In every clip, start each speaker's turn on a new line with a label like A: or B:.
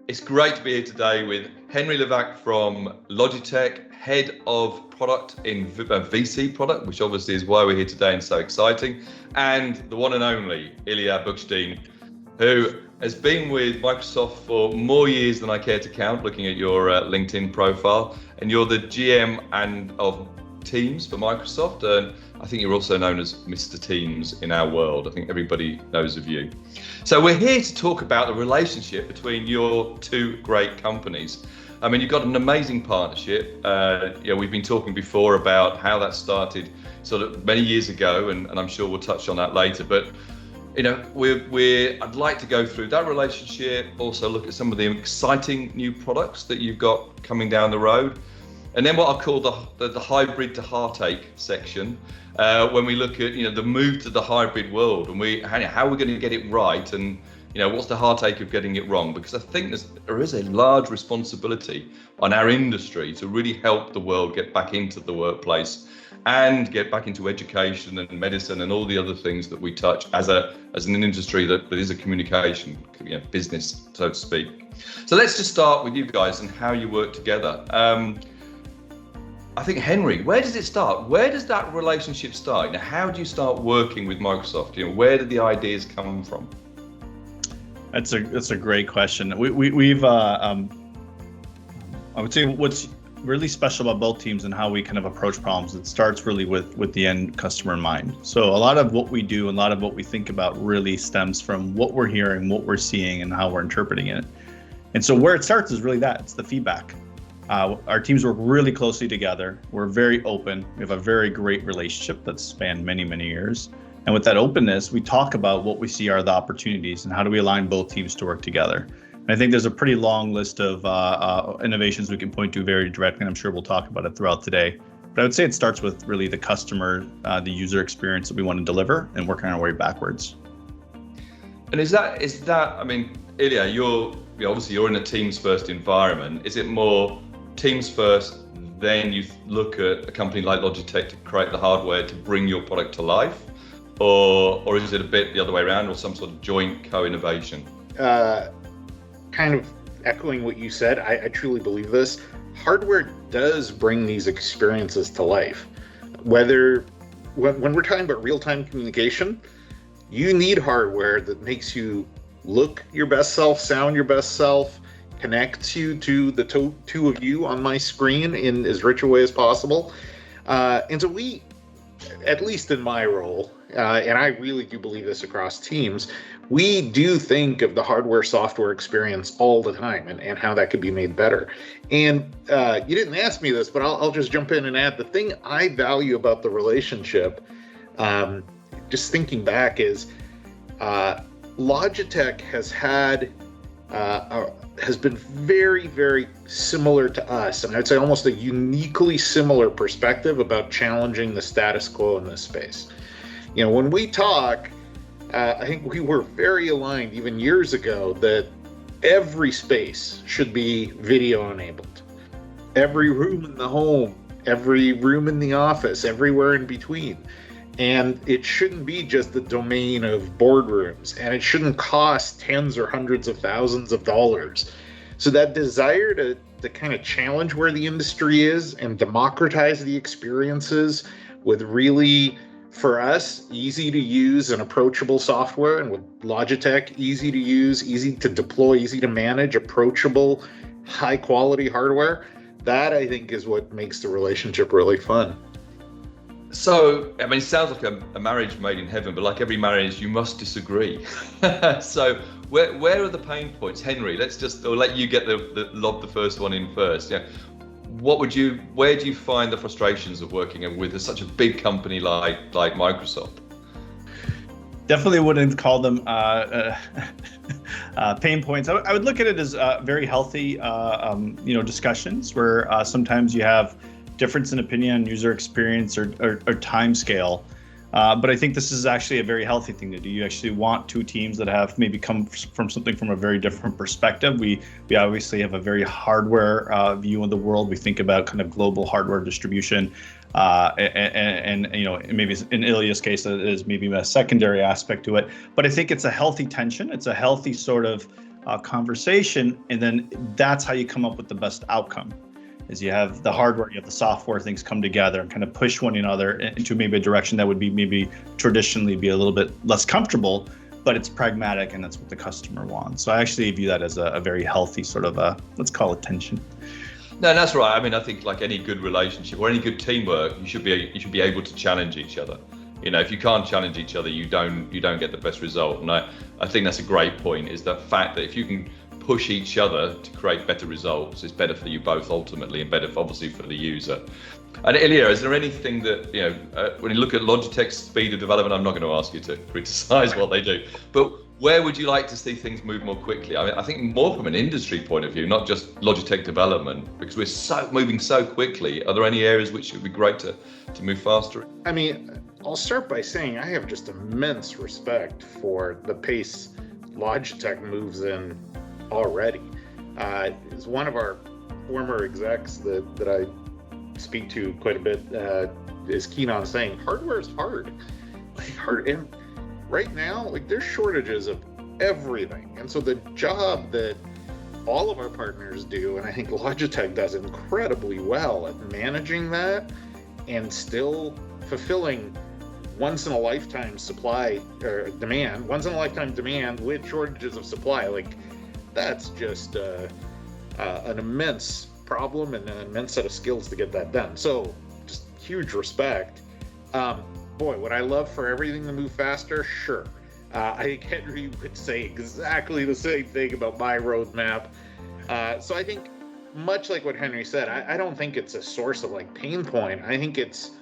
A: It's great to be here today with Henry Levak from Logitech, head of product in VC product, which obviously is why we're here today and so exciting, and the one and only Ilya Bukshteyn, who has been with Microsoft for more years than I care to count, looking at your LinkedIn profile, and you're the GM of Teams for Microsoft, and I think you're also known as Mr. Teams in our world. I think everybody knows of you. So we're here to talk about the relationship between your two great companies. I mean, you've got an amazing partnership. We've been talking before about how that started sort of many years ago, and I'm sure we'll touch on that later. But I'd like to go through that relationship, also look at some of the exciting new products that you've got coming down the road. And then what I call the hybrid to heartache section, when we look at the move to the hybrid world, and how we're going to get it right, and what's the heartache of getting it wrong? Because I think there is a large responsibility on our industry to really help the world get back into the workplace and get back into education and medicine and all the other things that we touch as an industry that is a communication business, so to speak. So let's just start with you guys and how you work together. I think, Henry, where does it start? Where does that relationship start? How do you start working with Microsoft? Where did the ideas come from?
B: That's a great question. We've I would say what's really special about both teams and how we kind of approach problems, it starts really with the end customer in mind. So a lot of what we do and a lot of what we think about really stems from what we're hearing, what we're seeing, and how we're interpreting it. And so where it starts is really it's the feedback. Our teams work really closely together. We're very open. We have a very great relationship that's spanned many, many years. And with that openness, we talk about what we see are the opportunities and how do we align both teams to work together. And I think there's a pretty long list of innovations we can point to very directly, and I'm sure we'll talk about it throughout today. But I would say it starts with really the customer, the user experience that we want to deliver, and working our way backwards.
A: And is that? I mean, Ilya, you're in a teams first environment. Is it more teams first, then you look at a company like Logitech to create the hardware to bring your product to life, or is it a bit the other way around, or some sort of joint co-innovation?
C: Kind of echoing what you said, I truly believe this. Hardware does bring these experiences to life. Whether when we're talking about real-time communication, you need hardware that makes you look your best self, sound your best self, connects you to the two of you on my screen in as rich a way as possible. And so we, at least in my role, and I really do believe this across teams, we do think of the hardware software experience all the time and how that could be made better. And you didn't ask me this, but I'll just jump in and add the thing I value about the relationship, just thinking back, is Logitech has been very, very similar to us, and I'd say almost a uniquely similar perspective about challenging the status quo in this space. When we talk, I think we were very aligned even years ago that every space should be video enabled. Every room in the home, every room in the office, everywhere in between. And it shouldn't be just the domain of boardrooms, and it shouldn't cost tens or hundreds of thousands of dollars. So that desire to kind of challenge where the industry is and democratize the experiences with really, for us, easy to use and approachable software, and with Logitech, easy to use, easy to deploy, easy to manage, approachable, high quality hardware, that I think is what makes the relationship really fun.
A: So, I mean, it sounds like a marriage made in heaven, but like every marriage, you must disagree. So, where are the pain points, Henry? I'll let you get the first one in first. Yeah, where do you find the frustrations of working with such a big company like Microsoft?
B: Definitely wouldn't call them pain points. I would look at it as very healthy, discussions where sometimes you have difference in opinion on user experience or time scale. But I think this is actually a very healthy thing to do. You actually want two teams that have maybe come from something from a very different perspective. We obviously have a very hardware view of the world. We think about kind of global hardware distribution, and maybe in Ilya's case, it is maybe a secondary aspect to it. But I think it's a healthy tension. It's a healthy sort of conversation, and then that's how you come up with the best outcome. Is you have the hardware, you have the software, things come together and kind of push one another into maybe a direction that would be maybe traditionally be a little bit less comfortable, but it's pragmatic and that's what the customer wants. So I actually view that as a very healthy sort of let's call it tension.
A: No, that's right. I mean, I think like any good relationship or any good teamwork, you should be able to challenge each other. You know, if you can't challenge each other, you don't get the best result. And I think that's a great point, is the fact that if you can push each other to create better results, it's better for you both ultimately, and better obviously for the user. And Ilya, is there anything that, you know, when you look at Logitech's speed of development, I'm not going to ask you to criticize what they do, but where would you like to see things move more quickly? I mean, I think more from an industry point of view, not just Logitech development, because we're moving so quickly. Are there any areas which would be great to move faster?
C: I mean, I'll start by saying I have just immense respect for the pace Logitech moves in already. It's one of our former execs that I speak to quite a bit is keen on saying hardware is hard. And right now, like, there's shortages of everything. And so the job that all of our partners do, and I think Logitech does incredibly well at managing that and still fulfilling once in a lifetime demand with shortages of supply, like, that's just an immense problem and an immense set of skills to get that done. So just huge respect. Boy, would I love for everything to move faster? Sure. I think Henry would say exactly the same thing about my roadmap. So I think, much like what Henry said, I don't think it's a source of like pain point. I think it's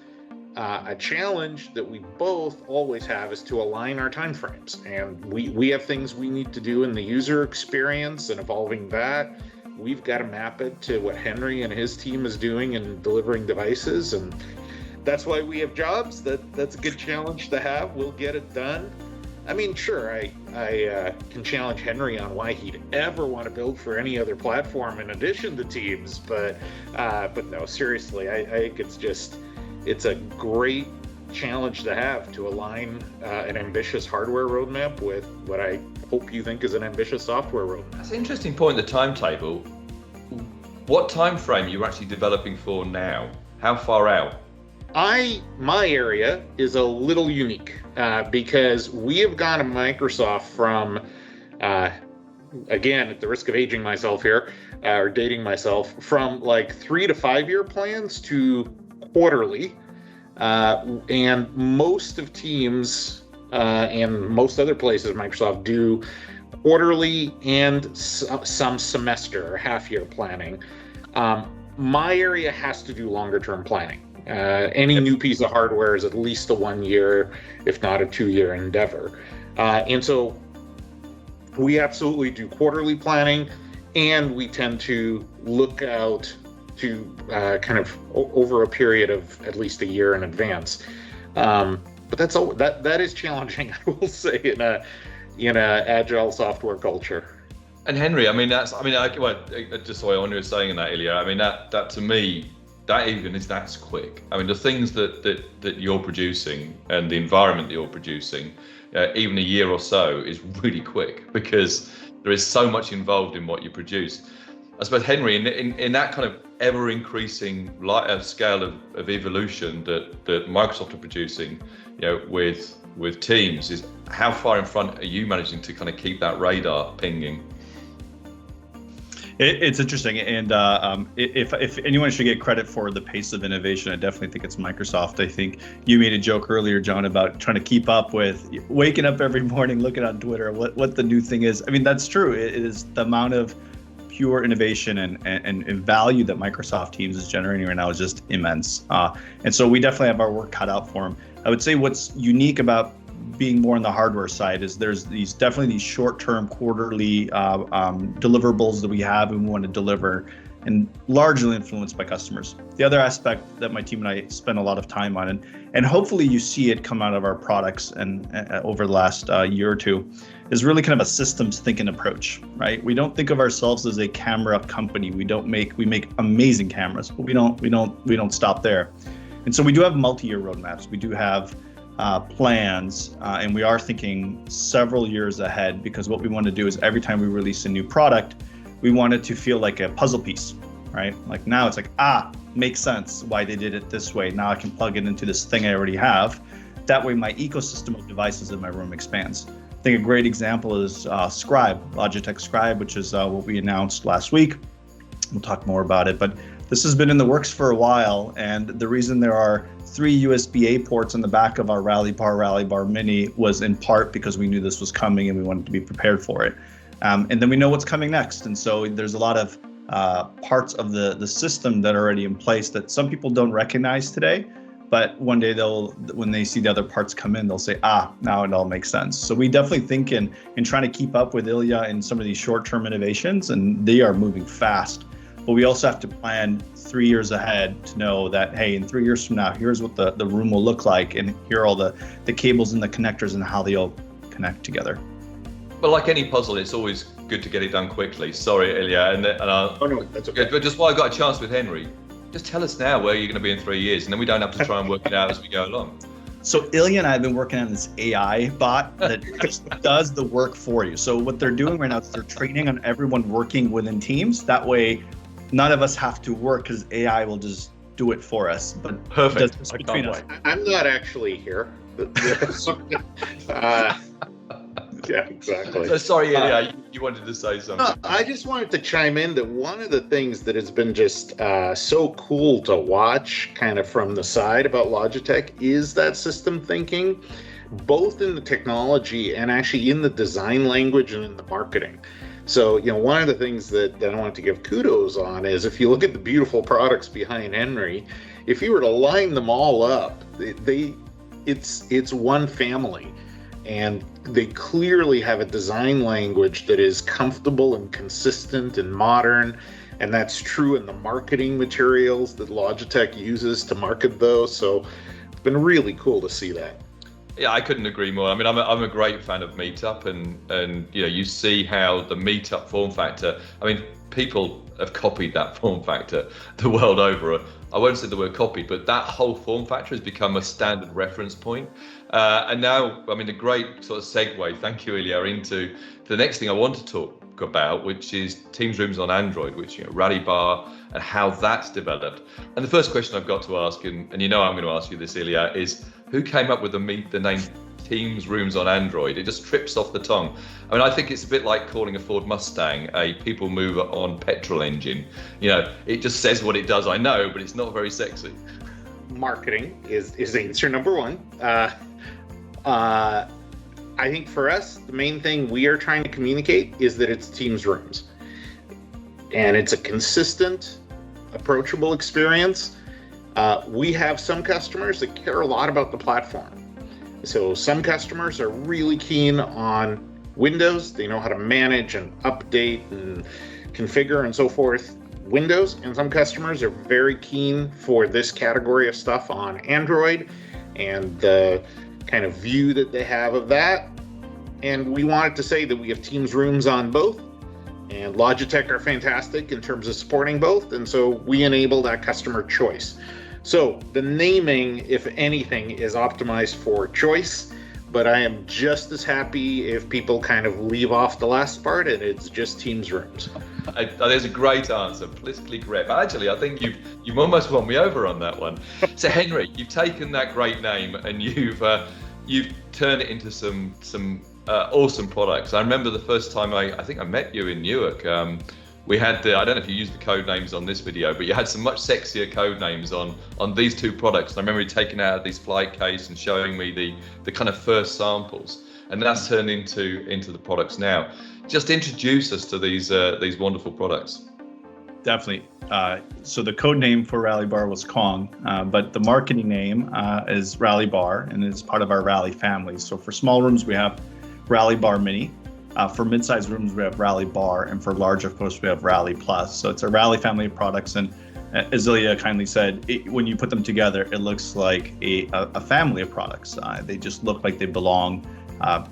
C: a challenge that we both always have, is to align our timeframes. And we have things we need to do in the user experience and evolving that. We've got to map it to what Henry and his team is doing in delivering devices. And that's why we have jobs. That's a good challenge to have. We'll get it done. I mean, sure, I can challenge Henry on why he'd ever want to build for any other platform in addition to Teams. But no, seriously, I think it's a great challenge to have, to align an ambitious hardware roadmap with what I hope you think is an ambitious software roadmap.
A: That's an interesting point, the timetable. What time frame are you actually developing for now? How far out?
C: My area is a little unique because we have gone to Microsoft from, again, at the risk of aging myself here, or dating myself, from like 3 to 5 year plans to quarterly. And most of Teams and most other places Microsoft do quarterly and some semester or half year planning. My area has to do longer term planning. Any new piece of hardware is at least a 1 year, if not a 2 year endeavor. And so we absolutely do quarterly planning, and we tend to look out to kind of over a period of at least a year in advance. But that is challenging, I will say, in a agile software culture.
A: And Henry, just so I was saying in that, Ilya, I mean, that to me, that's quick. I mean, the things that you're producing and the environment that you're producing, even a year or so is really quick, because there is so much involved in what you produce. I suppose, Henry, in that kind of ever increasing scale of evolution that Microsoft are producing, with Teams, is how far in front are you managing to kind of keep that radar pinging?
B: It's interesting, and if anyone should get credit for the pace of innovation, I definitely think it's Microsoft. I think you made a joke earlier, Jon, about trying to keep up with waking up every morning, looking on Twitter, what the new thing is. I mean, that's true. It is the amount of pure innovation and value that Microsoft Teams is generating right now is just immense. And so we definitely have our work cut out for them. I would say what's unique about being more on the hardware side is there's these short-term quarterly deliverables that we have and we want to deliver, and largely influenced by customers. The other aspect that my team and I spend a lot of time on, and hopefully you see it come out of our products and over the last year or two, is really kind of a systems thinking approach, right? We don't think of ourselves as a camera company. We make amazing cameras, but we don't stop there. And so we do have multi-year roadmaps. We do have plans, and we are thinking several years ahead, because what we want to do is every time we release a new product, we want it to feel like a puzzle piece, right? Like now it's like, makes sense why they did it this way. Now I can plug it into this thing I already have. That way my ecosystem of devices in my room expands. I think a great example is Scribe, Logitech Scribe, which is what we announced last week. We'll talk more about it, but this has been in the works for a while, and the reason there are 3 USB-A ports on the back of our Rallybar Mini was in part because we knew this was coming and we wanted to be prepared for it. And then we know what's coming next, and so there's a lot of parts of the system that are already in place that some people don't recognize today, but one day when they see the other parts come in, they'll say, now it all makes sense. So we definitely think in trying to keep up with Ilya and some of these short-term innovations, and they are moving fast. But we also have to plan 3 years ahead to know that, hey, in 3 years from now, here's what the room will look like, and here are all the cables and the connectors and how they all connect together.
A: Well, like any puzzle, it's always good to get it done quickly. Sorry, Ilya.
C: Oh, no, that's okay.
A: But just while I got a chance with Henry, just tell us now where you're going to be in 3 years, and then we don't have to try and work it out as we go along.
B: So Ilya and I have been working on this AI bot that just does the work for you. So what they're doing right now is they're training on everyone working within teams. That way, none of us have to work because AI will just do it for us. But
A: perfect.
B: Between us.
C: I'm not actually here. Yeah, exactly.
A: So sorry, Ilya, you wanted to say something.
C: I just wanted to chime in that one of the things that has been just so cool to watch kind of from the side about Logitech is that system thinking, both in the technology and actually in the design language and in the marketing. So, one of the things that I wanted to give kudos on is if you look at the beautiful products behind Henry, if you were to line them all up, it's one family. And they clearly have a design language that is comfortable and consistent and modern. And that's true in the marketing materials that Logitech uses to market those. So it's been really cool to see that.
A: Yeah, I couldn't agree more. I mean, I'm a great fan of Meetup, and you see how the Meetup form factor. I mean, people have copied that form factor the world over. I won't say the word copy, but that whole form factor has become a standard reference point. And now, I mean, a great sort of segue, thank you, Ilya, into the next thing I want to talk about, which is Teams Rooms on Android, which, Rallybar, and how that's developed. And the first question I've got to ask, and I'm going to ask you this, Ilya, is who came up with the name Teams Rooms on Android? It just trips off the tongue. I mean, I think it's a bit like calling a Ford Mustang a people mover on petrol engine. It just says what it does, I know, but it's not very sexy.
C: Marketing is answer number one. I think for us, the main thing we are trying to communicate is that it's Teams Rooms. And it's a consistent, approachable experience. We have some customers that care a lot about the platform. So some customers are really keen on Windows. They know how to manage and update and configure and so forth Windows. And some customers are very keen for this category of stuff on Android and the kind of view that they have of that. And we wanted to say that we have Teams Rooms on both. And Logitech are fantastic in terms of supporting both. And so we enable that customer choice. So the naming, if anything, is optimized for choice, but I am just as happy if people kind of leave off the last part and it's just Teams Rooms.
A: There's a great answer, politically correct. Actually, I think you've almost won me over on that one. So Henry, you've taken that great name and you've turned it into some awesome products. I remember the first time I think I met you in Newark. We had I don't know if you used the code names on this video, but you had some much sexier code names on these two products. And I remember you taking out this flight case and showing me the kind of first samples, and that's turned into the products now. Just introduce us to these wonderful products.
B: Definitely. So the code name for Rallybar was Kong, but the marketing name is Rallybar, and it's part of our Rally family. So for small rooms, we have Rallybar Mini. For mid-sized rooms, we have Rallybar, and for large, of course, we have Rally Plus. So it's a Rally family of products, and as Ilya kindly said, when you put them together, it looks like a family of products. They just look like they belong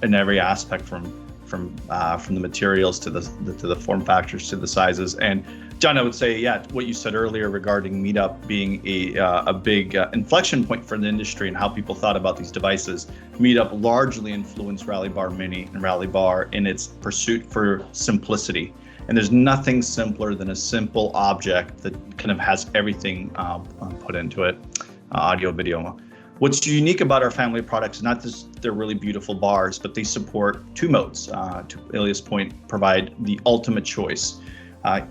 B: in every aspect, from from the materials to the form factors to the sizes. And John, I would say, yeah, what you said earlier regarding Meetup being a big inflection point for the industry and how people thought about these devices. Meetup largely influenced Rallybar Mini and Rallybar in its pursuit for simplicity. And there's nothing simpler than a simple object that kind of has everything put into it, audio, video. What's unique about our family of products is not just they're really beautiful bars, but they support two modes. To Ilya's point, provide the ultimate choice.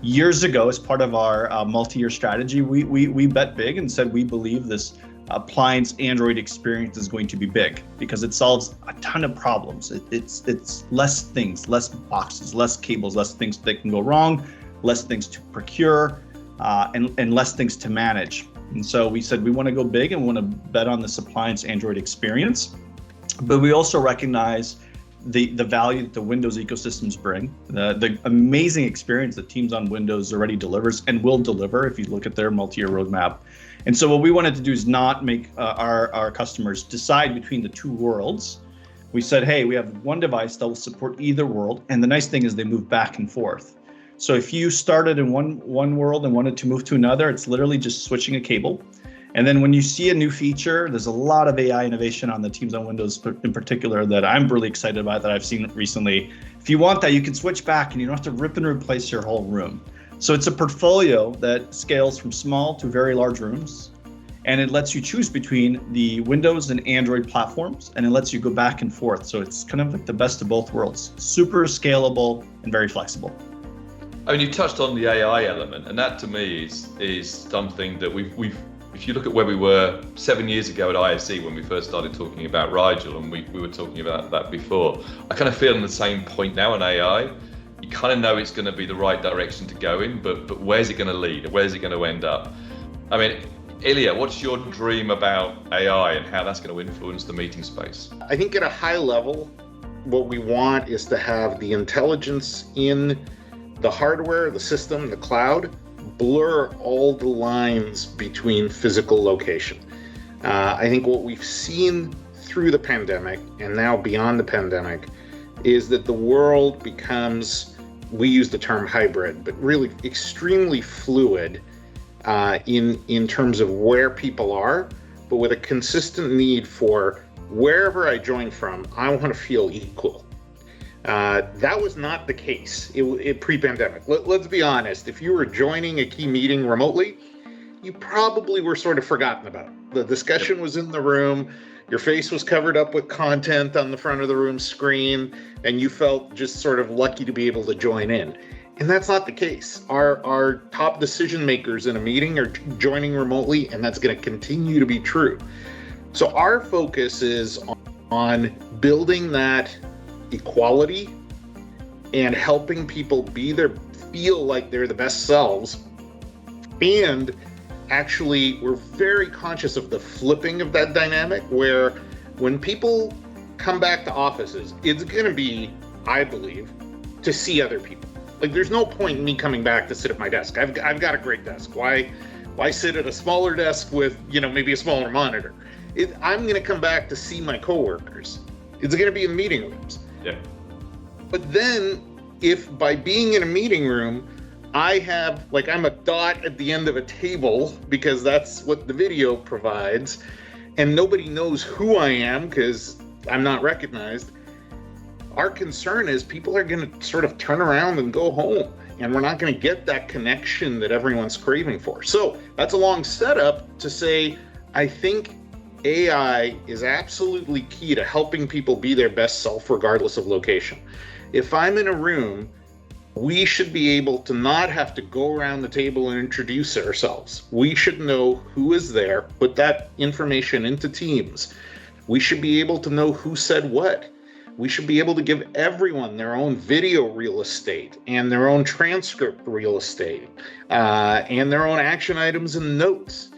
B: Years ago, as part of our multi-year strategy, we bet big and said we believe this appliance Android experience is going to be big because it solves a ton of problems. It's less things, less boxes, less cables, less things that can go wrong, less things to procure, and less things to manage. And so we said we want to go big and we want to bet on this appliance Android experience, but we also recognize the value that the Windows ecosystems bring, the amazing experience that Teams on Windows already delivers and will deliver if you look at their multi-year roadmap. And so what we wanted to do is not make our customers decide between the two worlds. We said, hey, we have one device that will support either world. And the nice thing is they move back and forth. So if you started in one world and wanted to move to another, it's literally just switching a cable. And then when you see a new feature, there's a lot of AI innovation on the Teams on Windows in particular that I'm really excited about that I've seen recently. If you want that, you can switch back and you don't have to rip and replace your whole room. So it's a portfolio that scales from small to very large rooms. And it lets you choose between the Windows and Android platforms, and it lets you go back and forth. So it's kind of like the best of both worlds, super scalable and very flexible.
A: I mean, you touched on the AI element, and that to me is something that we've if you look at where we were 7 years ago at ISE when we first started talking about Rigel, and we were talking about that before, I kind of feel on the same point now on AI. You kind of know it's going to be the right direction to go in, but where's it going to lead? Where's it going to end up? I mean, Ilya, what's your dream about AI and how that's going to influence the meeting space?
C: I think at a high level, what we want is to have the intelligence in the hardware, the system, the cloud, blur all the lines between physical location. I think what we've seen through the pandemic and now beyond the pandemic is that the world becomes, we use the term hybrid, but really extremely fluid in terms of where people are, but with a consistent need for wherever I join from, I want to feel equal. That was not the case pre-pandemic. Let's be honest. If you were joining a key meeting remotely, you probably were sort of forgotten about. The discussion was in the room, your face was covered up with content on the front of the room screen, and you felt just sort of lucky to be able to join in. And that's not the case. Our top decision makers in a meeting are joining remotely, and that's going to continue to be true. So our focus is on building that equality and helping people feel like they're the best selves. And actually, we're very conscious of the flipping of that dynamic, where when people come back to offices, it's going to be, I believe, to see other people. Like, there's no point in me coming back to sit at my desk. I've got a great desk. Why sit at a smaller desk with, maybe a smaller monitor? I'm going to come back to see my coworkers. It's going to be in meeting rooms.
A: Yeah.
C: But then, if by being in a meeting room, I'm a dot at the end of a table because that's what the video provides, and nobody knows who I am because I'm not recognized, our concern is people are going to sort of turn around and go home, and we're not going to get that connection that everyone's craving for. So that's a long setup to say, I think AI is absolutely key to helping people be their best self regardless of location. If I'm in a room, we should be able to not have to go around the table and introduce ourselves. We should know who is there, put that information into Teams. We should be able to know who said what. We should be able to give everyone their own video real estate and their own transcript real estate and their own action items and notes.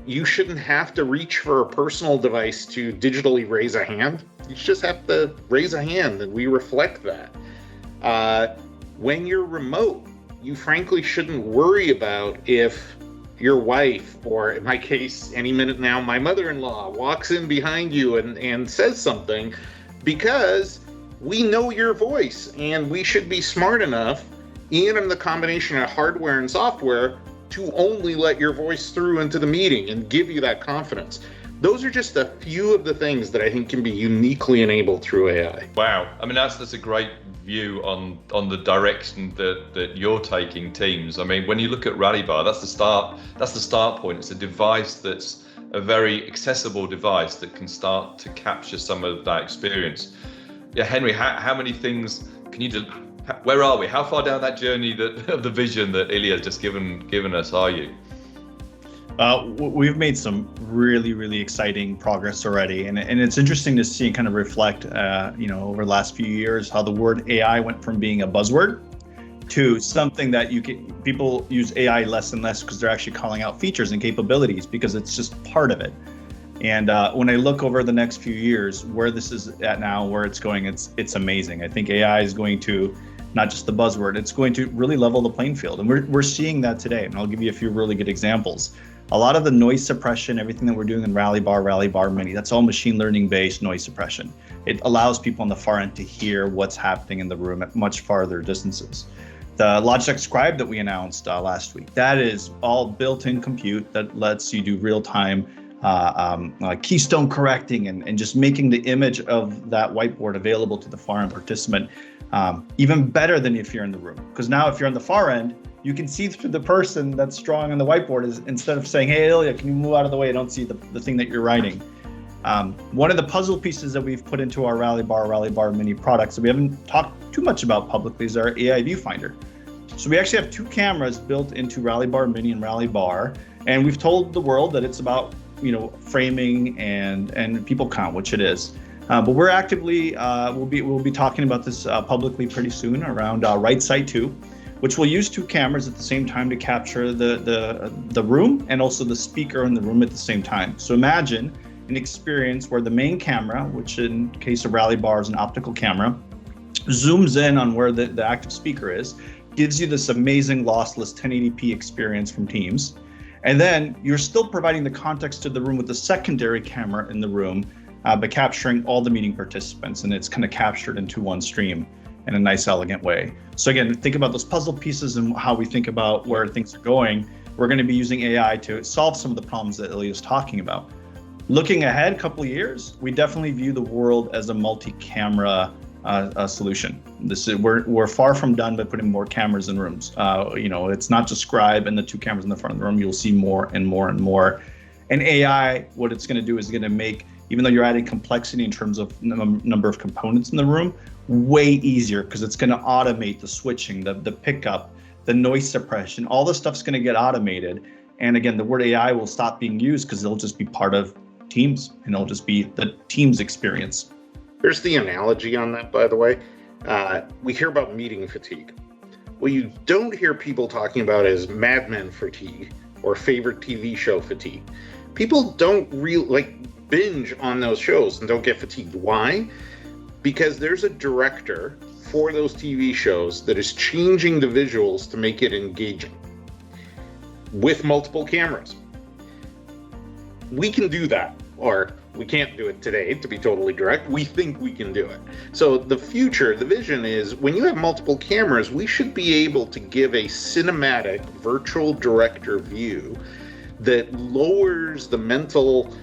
C: You shouldn't have to reach for a personal device to digitally raise a hand. You just have to raise a hand, and we reflect that. When you're remote, you frankly shouldn't worry about if your wife, or in my case, any minute now, my mother-in-law walks in behind you and says something, because we know your voice, and we should be smart enough, in the combination of hardware and software, to only let your voice through into the meeting and give you that confidence. Those are just a few of the things that I think can be uniquely enabled through AI.
A: Wow. I mean, that's a great view on the direction that you're taking teams. I mean, when you look at Rallybar, that's the start point. It's a device that's a very accessible device that can start to capture some of that experience. Yeah, Henry, how many things can you do? Where are we? How far down that journey of the vision that Ilya's just given us are you?
B: We've made some really exciting progress already, and it's interesting to see and kind of reflect, over the last few years how the word AI went from being a buzzword to something that people use AI less and less because they're actually calling out features and capabilities because it's just part of it. And when I look over the next few years, where this is at now, where it's going, it's amazing. I think AI is going to, not just the buzzword, it's going to really level the playing field, and we're seeing that today. And I'll give you a few really good examples. A lot of the noise suppression, everything that we're doing in Rallybar Mini, that's all machine learning based noise suppression. It allows people on the far end to hear what's happening in the room at much farther distances. The Logitech Scribe that we announced last week, that is all built-in compute that lets you do real-time keystone correcting and just making the image of that whiteboard available to the far end participant even better than if you're in the room. Because now if you're on the far end, you can see through the person that's drawing on the whiteboard instead of saying, hey, Ilya, can you move out of the way? I don't see the thing that you're writing. One of the puzzle pieces that we've put into our Rallybar Mini products that we haven't talked too much about publicly is our AI viewfinder. So we actually have 2 cameras built into Rallybar Mini and Rallybar, and we've told the world that it's about framing and people count, which it is. But we're actively we'll be talking about this publicly pretty soon around Right Side 2, which will use 2 cameras at the same time to capture the room and also the speaker in the room at the same time. So imagine an experience where the main camera, which in case of Rallybar is an optical camera, zooms in on where the active speaker is, gives you this amazing lossless 1080p experience from Teams. And then you're still providing the context to the room with the secondary camera in the room, but capturing all the meeting participants, and it's kind of captured into one stream in a nice, elegant way. So again, think about those puzzle pieces and how we think about where things are going. We're going to be using AI to solve some of the problems that Ilya is talking about. Looking ahead a couple of years, we definitely view the world as a multi-camera solution. We're far from done by putting more cameras in rooms. It's not just Scribe and the 2 cameras in the front of the room. You'll see more and more and more. And AI, what it's going to do is going to make, even though you're adding complexity in terms of number of components in the room, way easier, because it's going to automate the switching, the pickup, the noise suppression. All this stuff's going to get automated. And again, the word AI will stop being used because it'll just be part of Teams, and it'll just be the Teams experience.
C: Here's the analogy on that, by the way. We hear about meeting fatigue. What you don't hear people talking about is Mad Men fatigue or favorite TV show fatigue. People don't really binge on those shows and don't get fatigued. Why? Because there's a director for those TV shows that is changing the visuals to make it engaging with multiple cameras. We can do that, or we can't do it today, to be totally direct. We think we can do it. So the future, the vision is when you have multiple cameras, we should be able to give a cinematic virtual director view that lowers the mental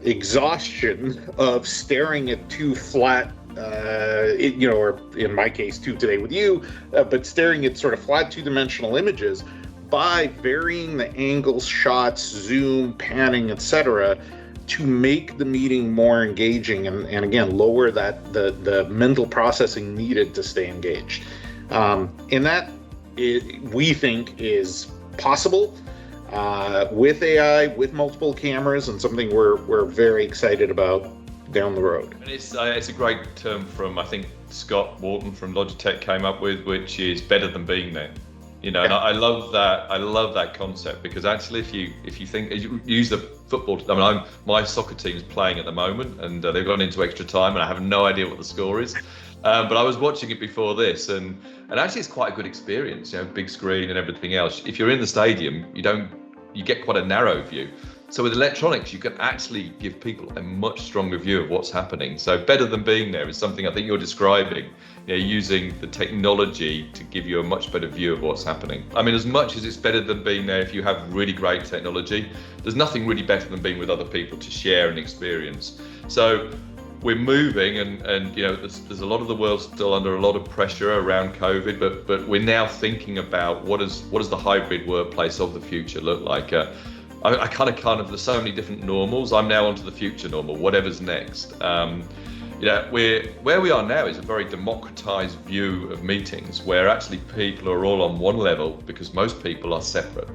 C: exhaustion of staring at 2 flat, or in my case, 2 today with you, but staring at sort of flat 2-dimensional images by varying the angles, shots, zoom, panning, etc., to make the meeting more engaging and again lower the mental processing needed to stay engaged. And that we think is possible with AI, with multiple cameras, and something we're very excited about down the road.
A: And it's a great term from, I think, Scott Walton from Logitech came up with, which is better than being there. And I love that. I love that concept, because actually, if you think, you use the football. I mean, my soccer team's playing at the moment, and they've gone into extra time, and I have no idea what the score is. But I was watching it before this, and actually, it's quite a good experience. Big screen and everything else. If you're in the stadium, you get quite a narrow view. So with electronics, you can actually give people a much stronger view of what's happening. So better than being there is something I think you're describing, using the technology to give you a much better view of what's happening. I mean, as much as it's better than being there if you have really great technology, there's nothing really better than being with other people to share and experience. So we're moving, and there's a lot of the world still under a lot of pressure around COVID, but we're now thinking about what does the hybrid workplace of the future look like. I kind of there's so many different normals. I'm now onto the future normal, whatever's next. Where we are now is a very democratized view of meetings, where actually people are all on one level because most people are separate.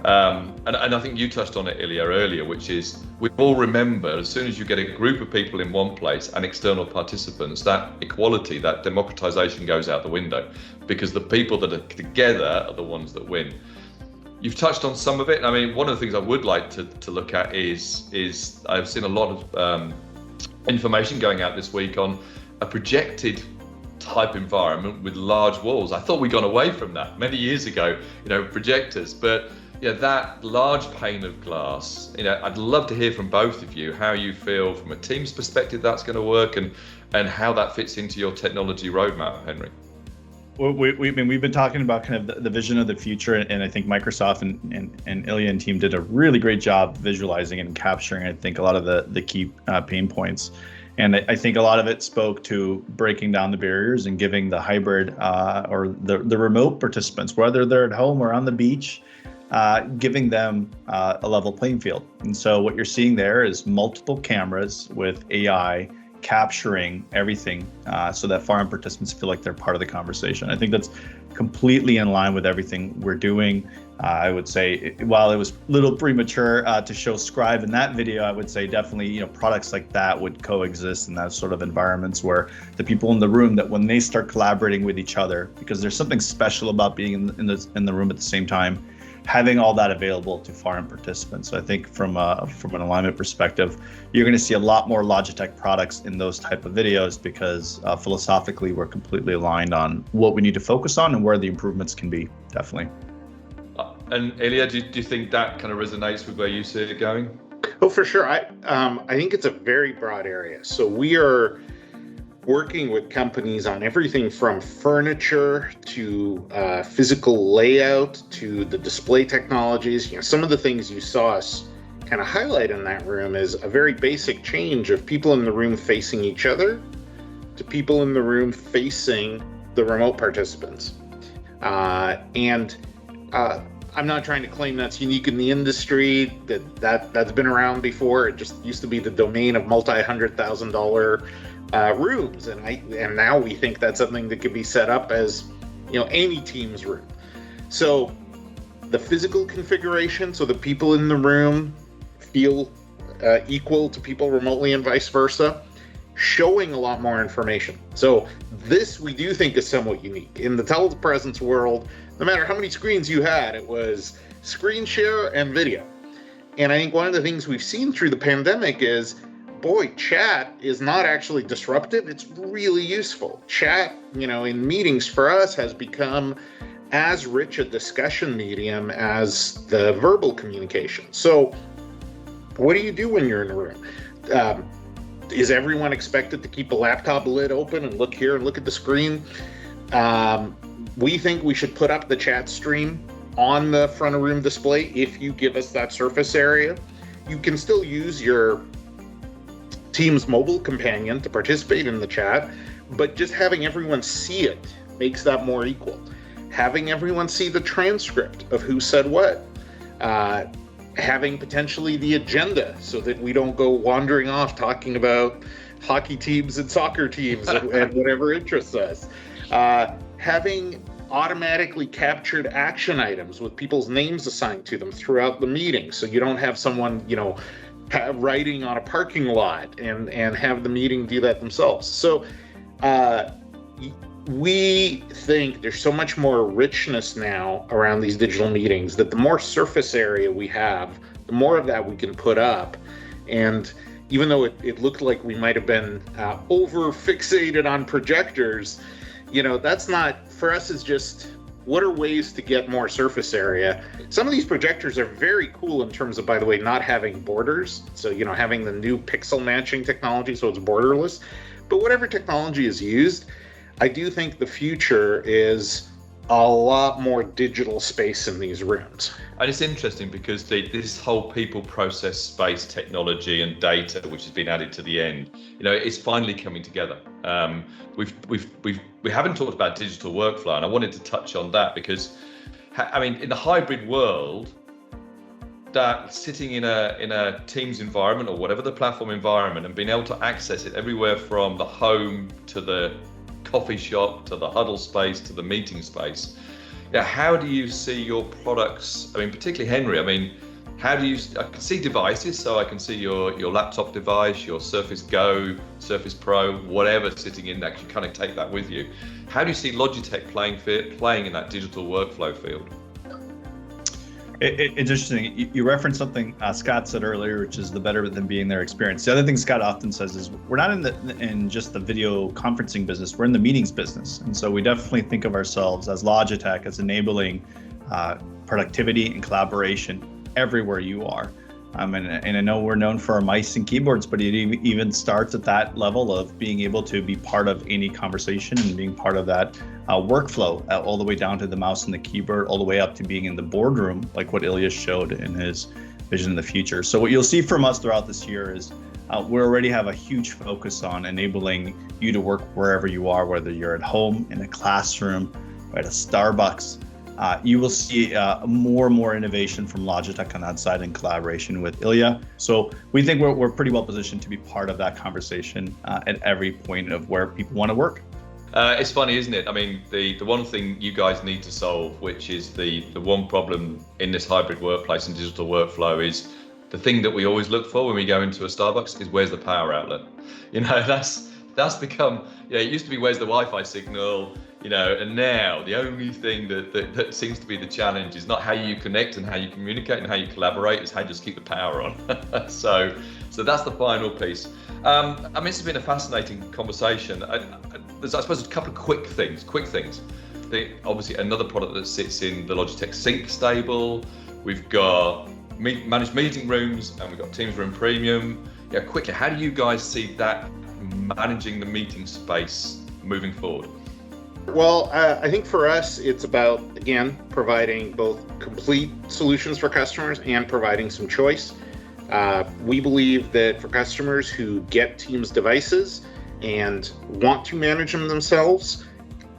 A: And I think you touched on it, Ilya, earlier, which is we all remember as soon as you get a group of people in one place and external participants, that equality, that democratization goes out the window, because the people that are together are the ones that win. You've touched on some of it. I mean, one of the things I would like to look at is I've seen a lot of information going out this week on a projected type environment with large walls. I thought we'd gone away from that many years ago, projectors, but that large pane of glass, I'd love to hear from both of you how you feel from a team's perspective that's going to work, and how that fits into your technology roadmap, Henry.
B: Well, we've been talking about kind of the vision of the future, and I think Microsoft and Ilya and team did a really great job visualizing and capturing, I think, a lot of the key pain points. And I think a lot of it spoke to breaking down the barriers and giving the hybrid or the remote participants, whether they're at home or on the beach, giving them a level playing field. And so what you're seeing there is multiple cameras with AI capturing everything so that foreign participants feel like they're part of the conversation. I think that's completely in line with everything we're doing. I would say, while it was a little premature to show Scribe in that video, I would say definitely, products like that would coexist in that sort of environments where the people in the room, that when they start collaborating with each other, because there's something special about being in the room at the same time, having all that available to foreign participants. So I think from an alignment perspective, you're going to see a lot more Logitech products in those type of videos, because philosophically we're completely aligned on what we need to focus on and where the improvements can be, definitely.
A: And Ilya, do you think that kind of resonates with where you see it going?
C: Oh, for sure. I think it's a very broad area. So we are working with companies on everything from furniture to physical layout to the display technologies. Some of the things you saw us kind of highlight in that room is a very basic change of people in the room facing each other to people in the room facing the remote participants. I'm not trying to claim that's unique in the industry, that's been around before. It just used to be the domain of multi-$100,000 rooms, and now we think that's something that could be set up as any team's room. So the physical configuration, so the people in the room feel equal to people remotely and vice versa, showing a lot more information. So this we do think is somewhat unique. In the telepresence world, no matter how many screens you had, it was screen share and video. And I think one of the things we've seen through the pandemic is, chat is not actually disruptive. It's really useful. Chat, in meetings for us has become as rich a discussion medium as the verbal communication. So what do you do when you're in a room? Is everyone expected to keep a laptop lid open and look here and look at the screen? We think we should put up the chat stream on the front of room display. If you give us that surface area, you can still use your Teams mobile companion to participate in the chat, but just having everyone see it makes that more equal. Having everyone see the transcript of who said what. Having potentially the agenda so that we don't go wandering off talking about hockey teams and soccer teams and whatever interests us. Having automatically captured action items with people's names assigned to them throughout the meeting, so you don't have someone, writing on a parking lot and have the meeting do that themselves. So we think there's so much more richness now around these digital meetings that the more surface area we have, the more of that we can put up. And even though it looked like we might have been over fixated on projectors, that's not, for us, is just what are ways to get more surface area? Some of these projectors are very cool in terms of, by the way, not having borders. So, having the new pixel matching technology, so it's borderless. But whatever technology is used, I do think the future is a lot more digital space in these rooms.
A: And it's interesting because this whole people process space technology and data, which has been added to the end, it's finally coming together. We haven't talked about digital workflow, and I wanted to touch on that because, in the hybrid world, that sitting in a Teams environment or whatever the platform environment and being able to access it everywhere from the home to the coffee shop to the huddle space to the meeting space. How do you see your products? Particularly Henry. How do you? I can see devices, so I can see your laptop device, your Surface Go, Surface Pro, whatever sitting in that. You kind of take that with you. How do you see Logitech playing in that digital workflow field?
B: It's interesting. You referenced something Scott said earlier, which is the better than being there experience. The other thing Scott often says is we're not in just the video conferencing business. We're in the meetings business, and so we definitely think of ourselves as Logitech as enabling productivity and collaboration everywhere you are. And I know we're known for our mice and keyboards, but it even starts at that level of being able to be part of any conversation and being part of that workflow, all the way down to the mouse and the keyboard, all the way up to being in the boardroom, like what Ilya showed in his vision in the future. So what you'll see from us throughout this year is we already have a huge focus on enabling you to work wherever you are, whether you're at home, in a classroom, or at a Starbucks. You will see more and more innovation from Logitech on that side in collaboration with Ilya. So we think we're pretty well positioned to be part of that conversation at every point of where people want to work.
A: It's funny, isn't it? The one thing you guys need to solve, which is the one problem in this hybrid workplace and digital workflow, is the thing that we always look for when we go into a Starbucks is where's the power outlet? That's become, it used to be where's the Wi-Fi signal, and now the only thing that seems to be the challenge is not how you connect and how you communicate and how you collaborate, is how you just keep the power on. So that's the final piece. This has been a fascinating conversation. There's, I suppose, a couple of quick things. Obviously, another product that sits in the Logitech Sync stable. We've got managed meeting rooms, and we've got Teams Room Premium. Quickly, how do you guys see that managing the meeting space moving forward?
C: Well, I think for us, it's about, again, providing both complete solutions for customers and providing some choice. We believe that for customers who get Teams devices and want to manage them themselves,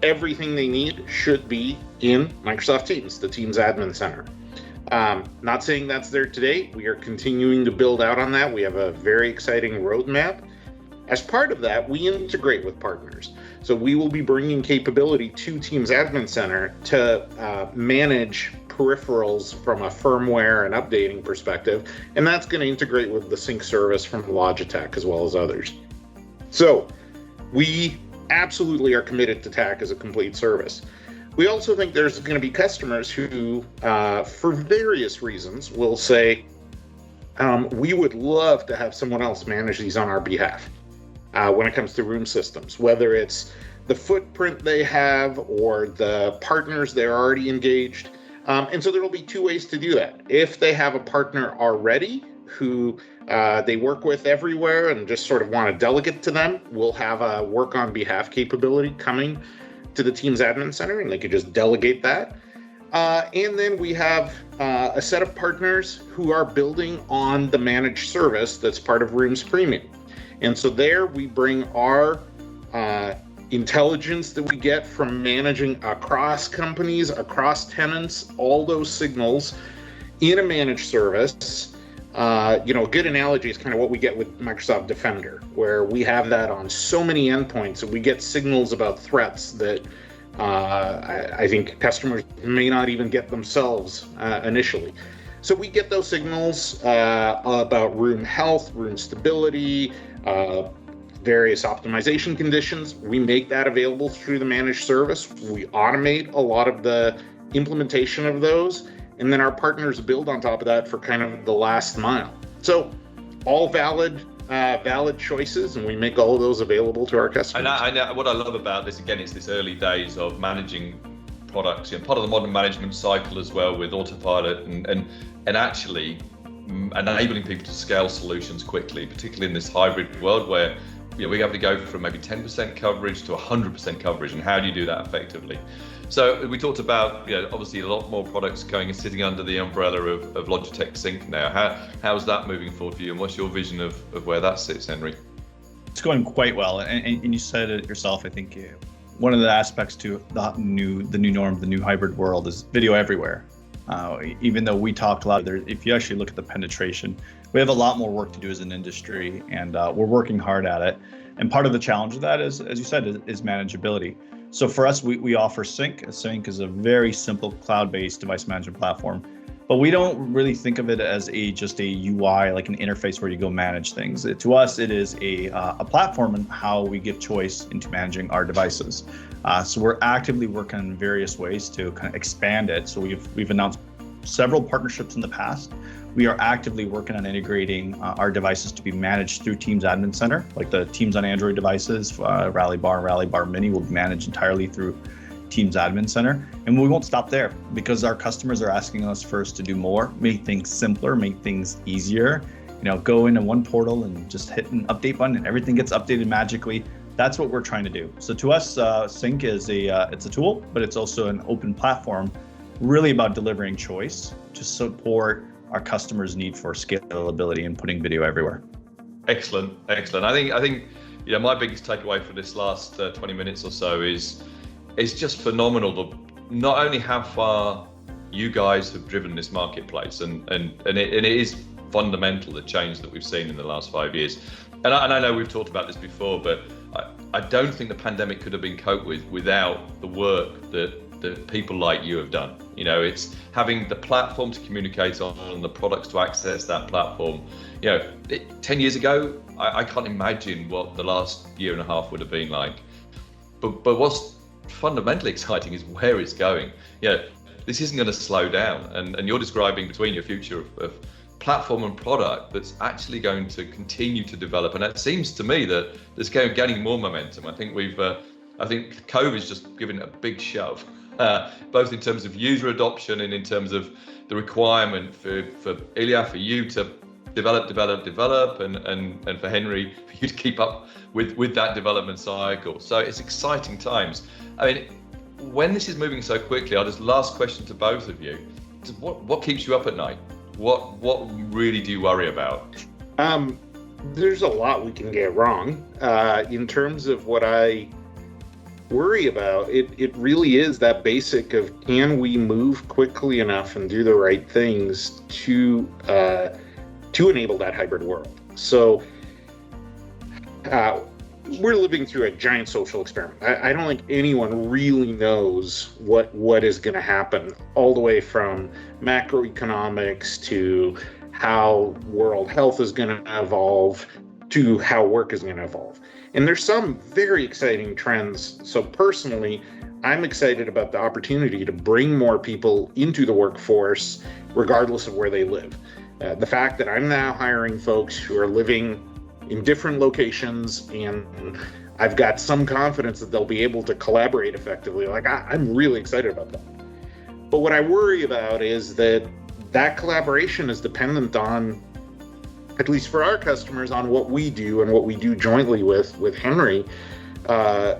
C: everything they need should be in Microsoft Teams, the Teams Admin Center. Not saying that's there today. We are continuing to build out on that. We have a very exciting roadmap. As part of that, we integrate with partners. So we will be bringing capability to Teams Admin Center to manage peripherals from a firmware and updating perspective, and that's going to integrate with the Sync service from Logitech as well as others. So we absolutely are committed to TAC as a complete service. We also think there's going to be customers who, for various reasons, will say, we would love to have someone else manage these on our behalf. When it comes to room systems, whether it's the footprint they have or the partners they're already engaged. And so there will be two ways to do that. If they have a partner already who they work with everywhere and just sort of want to delegate to them, we'll have a work on behalf capability coming to the Teams Admin Center, and they could just delegate that. And then we have a set of partners who are building on the managed service that's part of Rooms Premium. And so there we bring our intelligence that we get from managing across companies, across tenants, all those signals in a managed service. A good analogy is kind of what we get with Microsoft Defender, where we have that on so many endpoints and we get signals about threats that I think customers may not even get themselves initially. So we get those signals about room health, room stability, various optimization conditions. We make that available through the managed service. We automate a lot of the implementation of those, and then our partners build on top of that for kind of the last mile. So all valid choices, and we make all of those available to our customers.
A: And what I love about this, again, it's this early days of managing products, part of the modern management cycle as well with autopilot and actually enabling people to scale solutions quickly, particularly in this hybrid world where we have to go from maybe 10% coverage to 100% coverage, and how do you do that effectively? So we talked about, obviously a lot more products going and sitting under the umbrella of Logitech Sync now. How's that moving forward for you, and what's your vision of where that sits, Henry?
B: It's going quite well, and you said it yourself. I think one of the aspects to the new norm, the new hybrid world, is video everywhere. Even though we talked a lot, if you actually look at the penetration, we have a lot more work to do as an industry, and we're working hard at it. And part of the challenge of that is, as you said, is manageability. So for us, we offer Sync. Sync is a very simple cloud-based device management platform, but we don't really think of it as just a UI, like an interface where you go manage things. To us, it is a platform and how we give choice into managing our devices. So we're actively working on various ways to kind of expand it. So we've announced several partnerships in the past. We are actively working on integrating our devices to be managed through Teams Admin Center, like the Teams on Android devices, Rallybar Mini will be managed entirely through Teams Admin Center. And we won't stop there, because our customers are asking us first to do more, make things simpler, make things easier. Go into one portal and just hit an update button and everything gets updated magically. That's what we're trying to do. So to us, Sync is it's a tool, but it's also an open platform, really about delivering choice to support our customers' need for scalability and putting video everywhere.
A: Excellent. I think my biggest takeaway for this last 20 minutes or so is just phenomenal. Not only how far you guys have driven this marketplace, and it is fundamental, the change that we've seen in the last 5 years. And I know we've talked about this before, but I don't think the pandemic could have been coped with without the work that people like you have done. It's having the platform to communicate on and the products to access that platform. 10 years ago, I can't imagine what the last year and a half would have been like. But what's fundamentally exciting is where it's going. This isn't going to slow down, and you're describing between your future of platform and product that's actually going to continue to develop. And it seems to me that it's gaining more momentum. I think COVID's just given it a big shove, both in terms of user adoption and in terms of the requirement for Ilya, for you to develop, and for Henry, for you to keep up with that development cycle. So it's exciting times. I mean, when this is moving so quickly, last question to both of you, what keeps you up at night? What really do you worry about?
C: There's a lot we can get wrong. In terms of what I worry about, it really is that basic of, can we move quickly enough and do the right things to enable that hybrid world? So we're living through a giant social experiment. I don't think anyone really knows what is going to happen, all the way from macroeconomics to how world health is going to evolve to how work is going to evolve. And there's some very exciting trends. So personally, I'm excited about the opportunity to bring more people into the workforce, regardless of where they live. The fact that I'm now hiring folks who are living in different locations, and I've got some confidence that they'll be able to collaborate effectively. I'm really excited about that. But what I worry about is that collaboration is dependent on, at least for our customers, on what we do and what we do jointly with Henry. As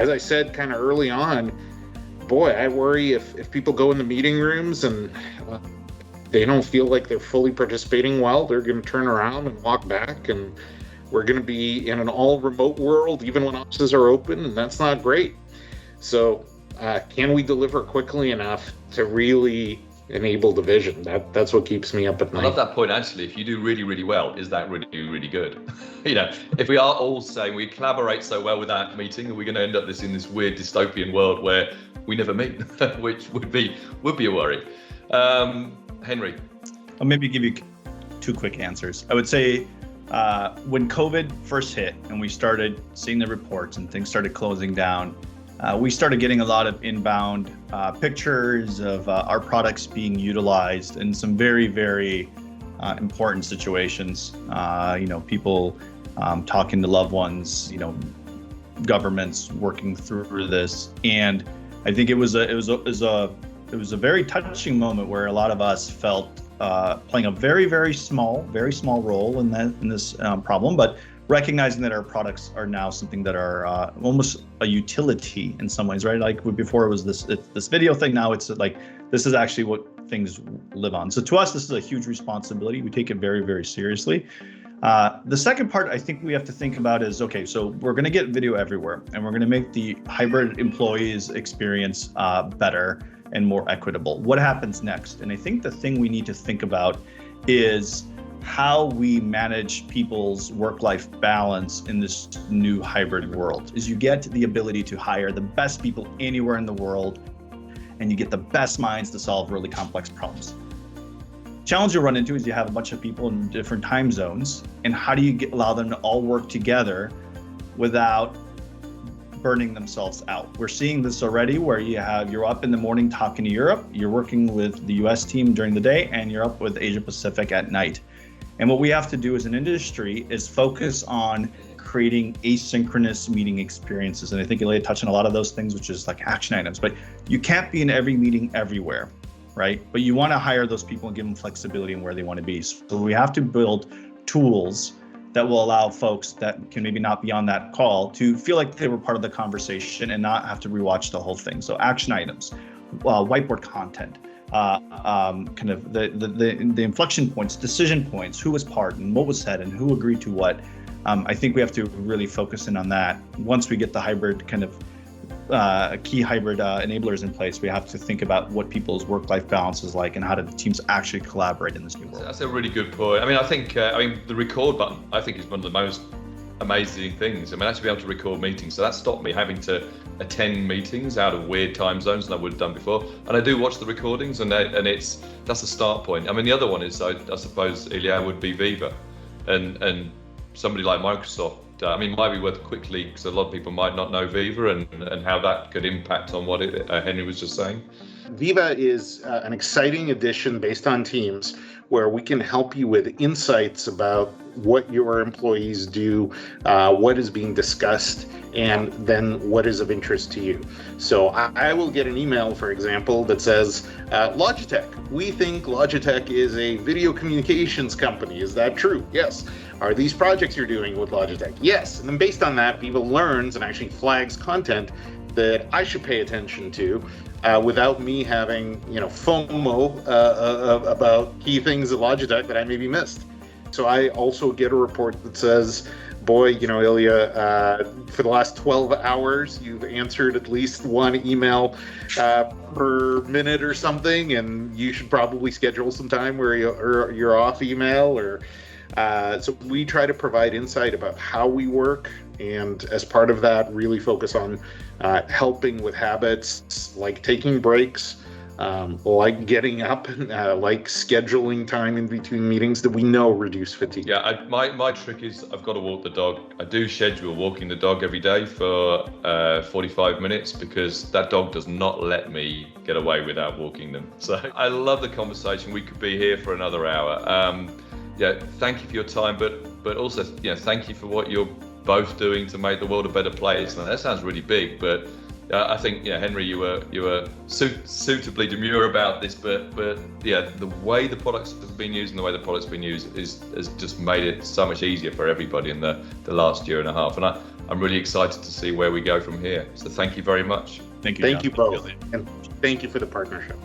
C: I said kind of early on, boy, I worry if people go in the meeting rooms and they don't feel like they're fully participating well, they're going to turn around and walk back, and we're going to be in an all remote world even when offices are open, and that's not great. So can we deliver quickly enough to really enable the vision? That's what keeps me up at night.
A: I love that point, actually. If you do really, really well, is that really, really good? If we are all saying we collaborate so well with that meeting, are we going to end up in this weird dystopian world where we never meet, which would be a worry. Henry?
B: I'll maybe give you two quick answers. I would say when COVID first hit and we started seeing the reports and things started closing down, we started getting a lot of inbound pictures of our products being utilized in some very, very important situations. People talking to loved ones, governments working through this. And I think it was a very touching moment where a lot of us felt playing a very small role in this problem, but recognizing that our products are now something that are almost a utility in some ways, right? Like before it was this video thing, now it's like this is actually what things live on. So to us, this is a huge responsibility. We take it very seriously. The second part I think we have to think about is, okay, so we're going to get video everywhere, and we're going to make the hybrid employees experience better and more equitable. What happens next? And I think the thing we need to think about is how we manage people's work-life balance in this new hybrid world. Is you get the ability to hire the best people anywhere in the world, and you get the best minds to solve really complex problems. Challenge you run into is you have a bunch of people in different time zones, and how do you allow them to all work together without burning themselves out? We're seeing this already where you're up in the morning talking to Europe, you're working with the US team during the day, and you're up with Asia Pacific at night. And what we have to do as an industry is focus on creating asynchronous meeting experiences. And I think Ilya touched on a lot of those things, which is like action items, but you can't be in every meeting everywhere, right? But you want to hire those people and give them flexibility in where they want to be. So we have to build tools that will allow folks that can maybe not be on that call to feel like they were part of the conversation and not have to rewatch the whole thing. So action items, whiteboard content, kind of the inflection points, decision points, who was part and what was said and who agreed to what. I think we have to really focus in on that. Once we get the hybrid kind of key hybrid enablers in place, we have to think about what people's work-life balance is like and how do the teams actually collaborate in this new world.
A: That's a really good point. I mean, I think the record button, I think, is one of the most amazing things. I mean, actually be able to record meetings. So that stopped me having to attend meetings out of weird time zones than I would have done before. And I do watch the recordings, and that's a start point. I mean, the other one is, I suppose, Ilya, would be Viva, and somebody like Microsoft. I mean, it might be worth quickly, because a lot of people might not know Viva and how that could impact on what Henry was just saying.
C: Viva is an exciting addition based on Teams, where we can help you with insights about what your employees do, what is being discussed, and then what is of interest to you. So I will get an email, for example, that says, Logitech, we think Logitech is a video communications company. Is that true? Yes. Are these projects you're doing with Logitech? Yes. And then based on that, Viva learns and actually flags content that I should pay attention to without me having, FOMO about key things at Logitech that I maybe missed. So I also get a report that says, boy, Ilya, for the last 12 hours, you've answered at least one email per minute or something, and you should probably schedule some time where you're off email. So we try to provide insight about how we work, and as part of that, really focus on helping with habits like taking breaks, like getting up, like scheduling time in between meetings that we know reduce fatigue.
A: Yeah, my trick is I've got to walk the dog. I do schedule walking the dog every day for 45 minutes, because that dog does not let me get away without walking them. So I love the conversation. We could be here for another hour. Thank you for your time, but also, thank you for what you're both doing to make the world a better place. And that sounds really big, but I think, Henry, you were suitably demure about this, but the way the products have been used and the way the products have been used has just made it so much easier for everybody in the last year and a half. And I'm really excited to see where we go from here. So thank you very much.
B: Thank you.
C: Thank you both, and thank you for the partnership.